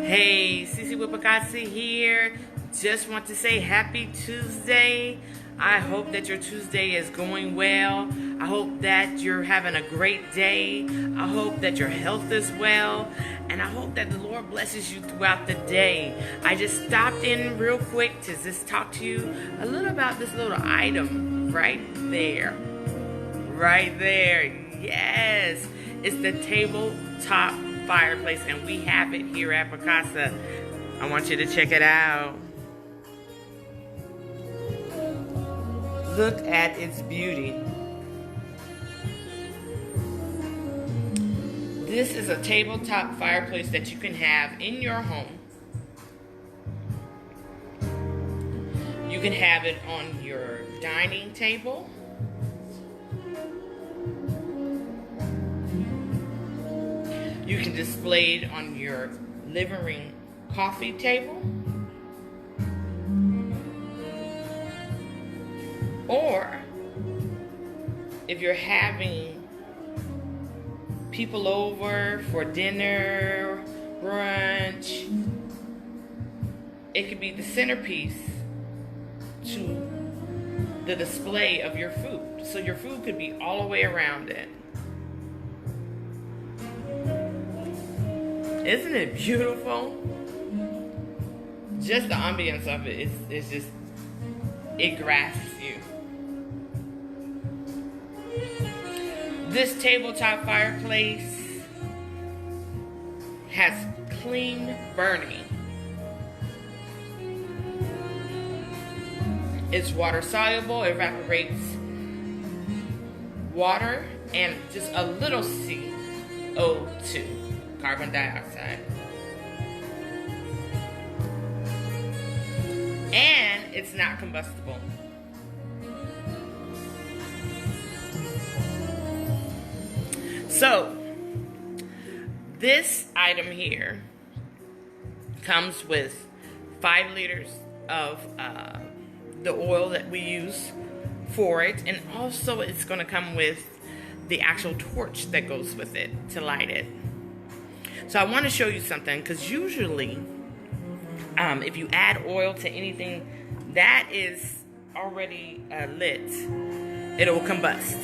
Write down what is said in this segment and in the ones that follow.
Hey, Cece Wipakasi here. Just want to say happy Tuesday. I hope that your Tuesday is going well. I hope that you're having a great day. I hope that your health is well. And I hope that the Lord blesses you throughout the day. I just stopped in real quick to just talk to you a little about this little item right there. Right there. Yes. It's the tabletop fireplace, and we have it here at Picasa. I want you to check it out. Look at its beauty. This is a tabletop fireplace that you can have in your home. You can have it on your dining table. You can display it on your living room coffee table. Or if you're having people over for dinner, brunch, it could be the centerpiece to the display of your food. So your food could be all the way around it. Isn't it beautiful? Just the ambience of it is just, it grasps you. This tabletop fireplace has clean burning. It's water soluble, it evaporates water and just a little CO2, carbon dioxide. And it's not combustible. So, this item here comes with 5 liters of the oil that we use for it, and also it's going to come with the actual torch that goes with it to light it. So I want to show you something, because usually if you add oil to anything that is already lit, it will combust,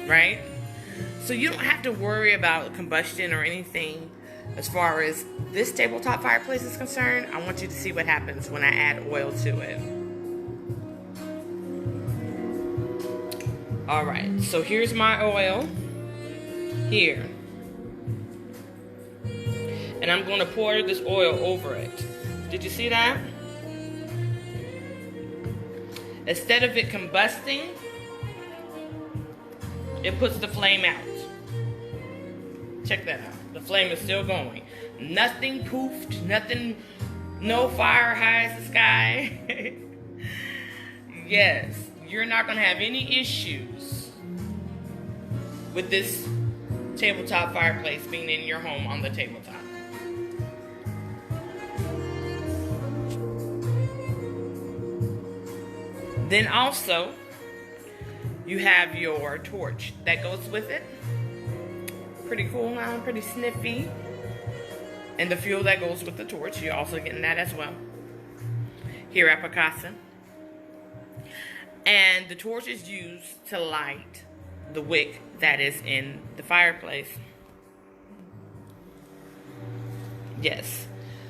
right? So you don't have to worry about combustion or anything as far as this tabletop fireplace is concerned. I want you to see what happens when I add oil to it. Alright, so here's my oil here. And I'm going to pour this oil over it. Did you see that? Instead of it combusting, it puts the flame out. Check that out. The flame is still going. Nothing poofed, nothing, no fire high as the sky. Yes, you're not going to have any issues with this tabletop fireplace being in your home on the tabletop. Then also, you have your torch that goes with it. Pretty cool, huh? Pretty sniffy. And the fuel that goes with the torch, you're also getting that as well here at Picasa. And the torch is used to light the wick that is in the fireplace. Yes.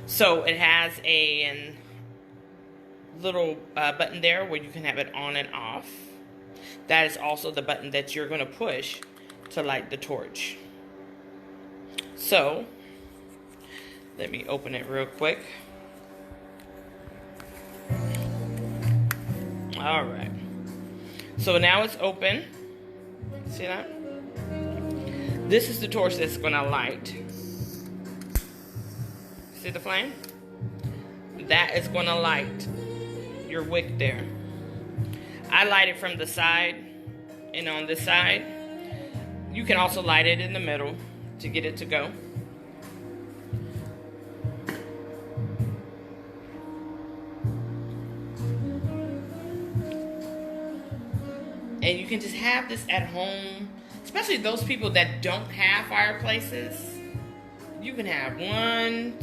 So it has a little button there where you can have it on and off. That is also the button that you're going to push to light the torch. So, let me open it real quick. Alright. So now it's open. See that? This is the torch that's going to light. See the flame? That is going to light your wick there. I light it from the side and on this side. You can also light it in the middle to get it to go. And you can just have this at home, especially those people that don't have fireplaces. you can have one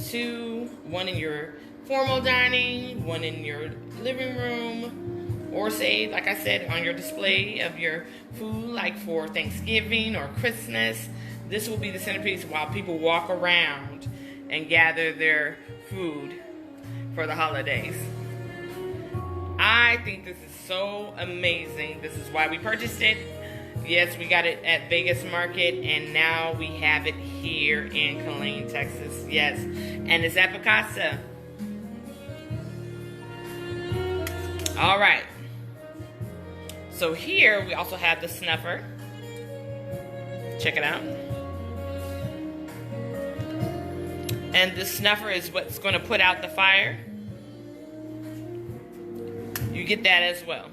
in your formal dining, one in your living room, or say, like I said, on your display of your food, like for Thanksgiving or Christmas. This will be the centerpiece while people walk around and gather their food for the holidays. I think this is so amazing. This is why we purchased it. Yes, we got it at Vegas Market, and now we have it here in Killeen, Texas. Yes, and it's at Picasa. All right. So here we also have the snuffer. Check it out. And the snuffer is what's going to put out the fire. You get that as well.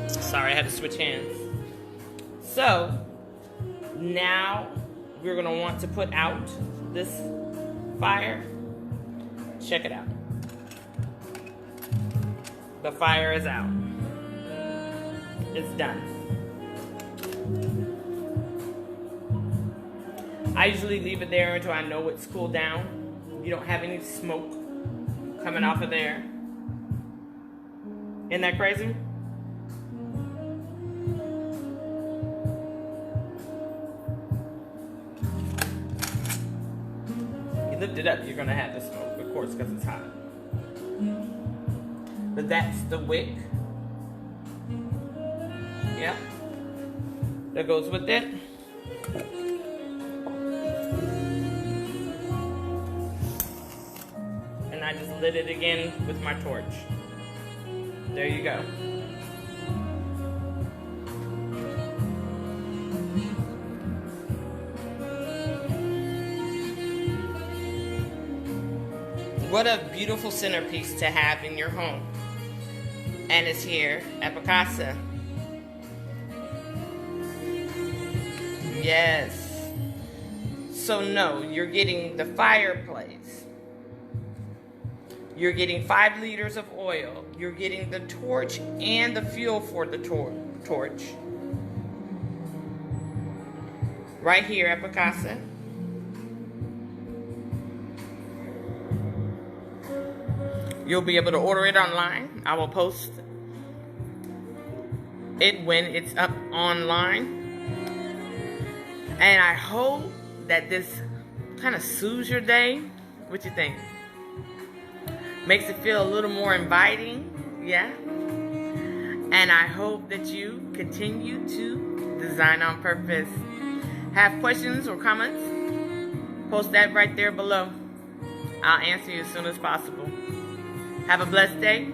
Sorry, I had to switch hands. So, now we're going to want to put out this fire. Check it out. The fire is out. It's done. I usually leave it there until I know it's cooled down. You don't have any smoke coming off of there. Isn't that crazy? You lift it up, you're going to have the smoke, of course, because it's hot. But that's the wick. Yep. That goes with it. And I just lit it again with my torch. There you go. What a beautiful centerpiece to have in your home. And it's here at Picasa. Yes. So no, you're getting the fireplace. You're getting 5 liters of oil. You're getting the torch and the fuel for the torch. Right here at Picasa. You'll be able to order it online. I will post it when it's up online. And I hope that this kind of soothes your day. What you think? Makes it feel a little more inviting. Yeah? And I hope that you continue to design on purpose. Have questions or comments? Post that right there below. I'll answer you as soon as possible. Have a blessed day.